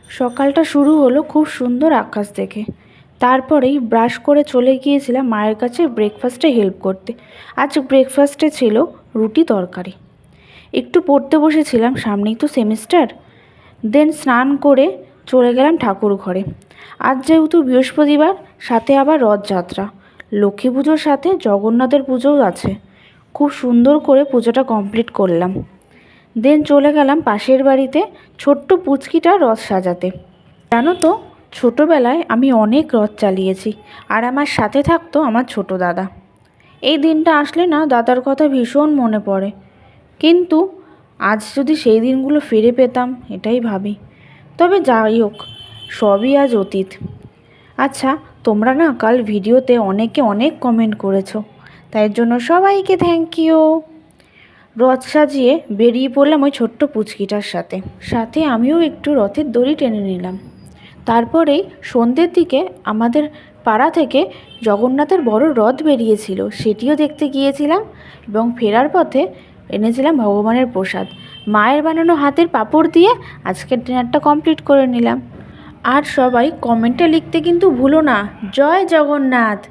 সকালটা শুরু হলো খুব সুন্দর আকাশ দেখে। তারপরেই ব্রাশ করে চলে গিয়েছিলাম মায়ের কাছে ব্রেকফাস্টে হেল্প করতে। আজ ব্রেকফাস্টে ছিল রুটি তরকারি। একটু পড়তে বসেছিলাম, সামনেই তো সেমিস্টার। দেন স্নান করে চলে গেলাম ঠাকুর ঘরে। আজ যেহেতু বৃহস্পতিবার, সাথে আবার রথযাত্রা, লক্ষ্মী পুজোর সাথে জগন্নাথের পুজোও আছে। খুব সুন্দর করে পুজোটা কমপ্লিট করলাম। দেন চলে গেলাম পাশের বাড়িতে ছোট্ট পুচকিটা রথ সাজাতে। জানো তো, ছোটোবেলায় আমি অনেক রথ চালিয়েছি, আর আমার সাথে থাকতো আমার ছোট দাদা। এই দিনটা আসলে না দাদার কথা ভীষণ মনে পড়ে। কিন্তু আজ যদি সেই দিনগুলো ফিরে পেতাম এটাই ভাবি। তবে যাই হোক, সবই আজ অতীত। আচ্ছা, তোমরা না কাল ভিডিওতে অনেকে অনেক কমেন্ট করেছো, তাই জন্য সবাইকে থ্যাংক ইউ। রথ সাজিয়ে বেরিয়ে পড়লাম ওই ছোট্ট পুচকিটার সাথে। সাথে আমিও একটু রথের দড়ি টেনে নিলাম। তারপরেই সন্ধ্যের দিকে আমাদের পাড়া থেকে জগন্নাথের বড় রথ বেরিয়েছিল, সেটিও দেখতে গিয়েছিলাম। এবং ফেরার পথে এনেছিলাম ভগবানের প্রসাদ, মায়ের বানানো হাতের পাঁপড় দিয়ে আজকের ডিনারটা কমপ্লিট করে নিলাম। আর সবাই কমেন্টে লিখতে কিন্তু ভুলো না, জয় জগন্নাথ।